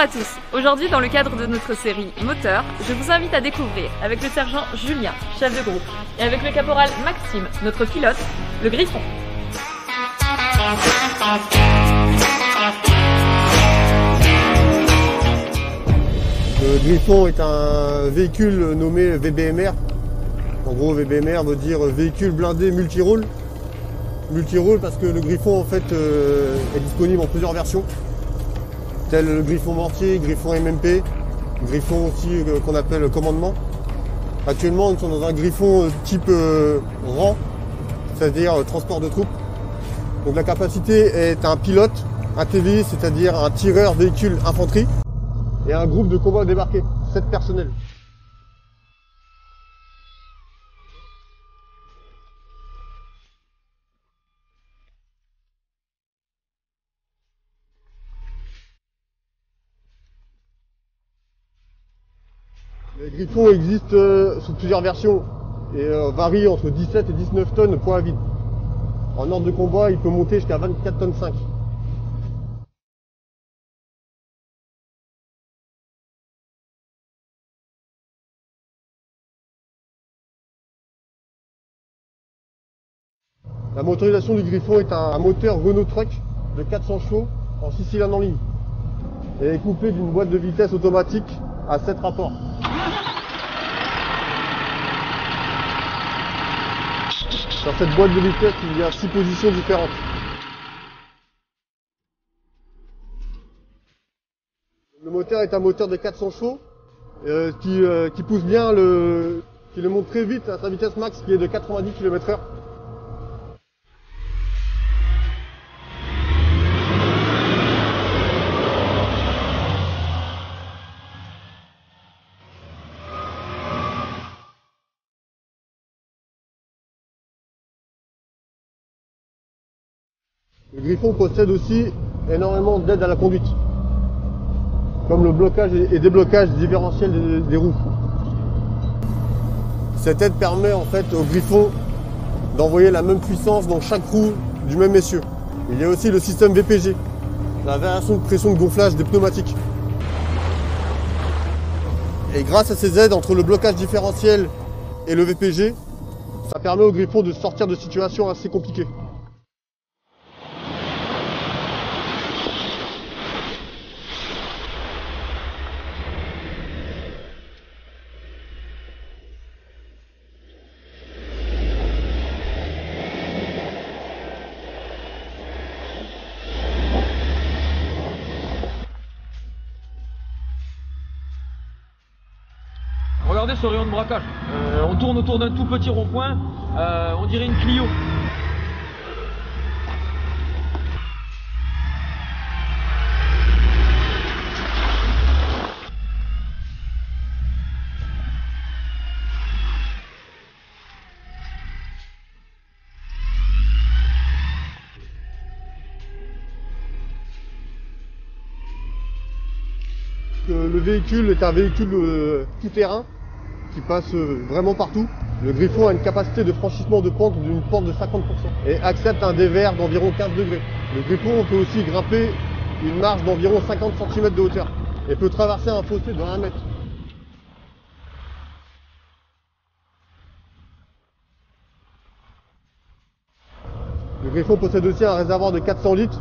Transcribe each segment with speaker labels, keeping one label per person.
Speaker 1: à tous, aujourd'hui dans le cadre de notre série Moteur, je vous invite à découvrir avec le sergent Julien, chef de groupe, et avec le caporal Maxime, notre pilote, le Griffon.
Speaker 2: Le Griffon est un véhicule nommé VBMR. En gros, VBMR veut dire véhicule blindé multirôle. Multirôle parce que le Griffon en fait est disponible en plusieurs versions, tel le Griffon mortier, Griffon MMP, Griffon aussi qu'on appelle commandement. Actuellement, nous sommes dans un Griffon type rang, c'est-à-dire transport de troupes. Donc la capacité est un pilote, un TVI, c'est-à-dire un tireur véhicule infanterie, et un groupe de combat débarqué, 7 personnels. Les Griffons existent sous plusieurs versions et varient entre 17 et 19 tonnes poids à vide. En ordre de combat, il peut monter jusqu'à 24 tonnes 5. La motorisation du Griffon est un moteur Renault Truck de 400 chevaux en 6 cylindres en ligne et est couplé d'une boîte de vitesse automatique à 7 rapports. Sur cette boîte de vitesse, il y a 6 positions différentes. Le moteur est un moteur de 400 chevaux qui pousse bien, qui le monte très vite à sa vitesse max qui est de 90 km/h. Le Griffon possède aussi énormément d'aide à la conduite, comme le blocage et déblocage différentiel des roues. Cette aide permet en fait au Griffon d'envoyer la même puissance dans chaque roue du même essieu. Il y a aussi le système VPG, la variation de pression de gonflage des pneumatiques. Et grâce à ces aides entre le blocage différentiel et le VPG, ça permet au Griffon de sortir de situations assez compliquées.
Speaker 3: Regardez ce rayon de braquage, on tourne autour d'un tout petit rond-point, on dirait une Clio.
Speaker 2: Le véhicule est un véhicule tout-terrain qui passe vraiment partout. Le Griffon a une capacité de franchissement de pente d'une pente de 50% et accepte un dévers d'environ 15 degrés. Le Griffon peut aussi grimper une marge d'environ 50 cm de hauteur et peut traverser un fossé de 1 mètre. Le Griffon possède aussi un réservoir de 400 litres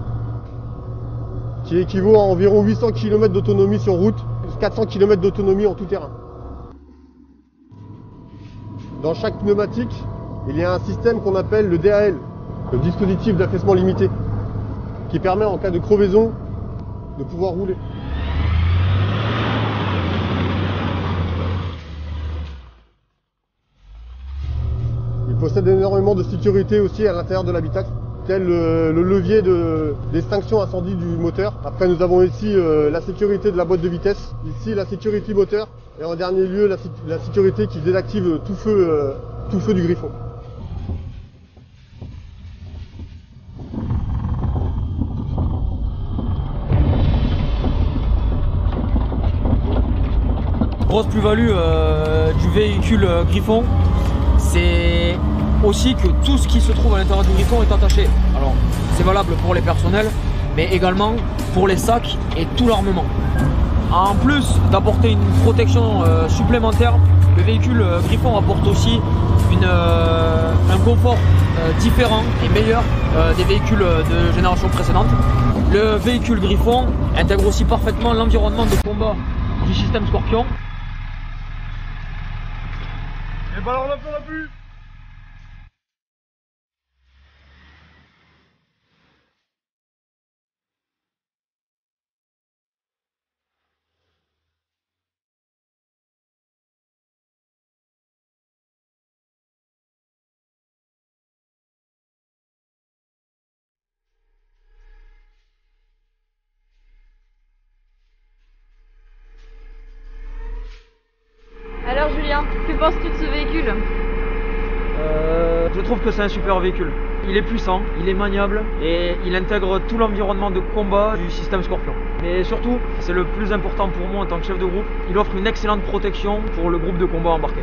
Speaker 2: qui équivaut à environ 800 km d'autonomie sur route, 400 km d'autonomie en tout terrain. Dans chaque pneumatique, il y a un système qu'on appelle le DAL, le dispositif d'affaissement limité, qui permet en cas de crevaison de pouvoir rouler. Il possède énormément de sécurité aussi à l'intérieur de l'habitacle, tel le levier d'extinction incendie du moteur. Après, nous avons ici la sécurité de la boîte de vitesse, ici la sécurité moteur, et en dernier lieu la sécurité qui désactive tout feu du Griffon.
Speaker 3: Grosse plus-value du véhicule Griffon, c'est aussi que tout ce qui se trouve à l'intérieur du Griffon est attaché. Alors c'est valable pour les personnels, mais également pour les sacs et tout l'armement. En plus d'apporter une protection supplémentaire, le véhicule Griffon apporte aussi un confort différent et meilleur des véhicules de génération précédente. Le véhicule Griffon intègre aussi parfaitement l'environnement de combat du système Scorpion.
Speaker 4: Et bah alors on a fait la pluie.
Speaker 1: Alors Julien, que penses-tu de ce véhicule?
Speaker 3: Je trouve que c'est un super véhicule. Il est puissant, il est maniable et il intègre tout l'environnement de combat du système Scorpion. Mais surtout, c'est le plus important pour moi en tant que chef de groupe, il offre une excellente protection pour le groupe de combat embarqué.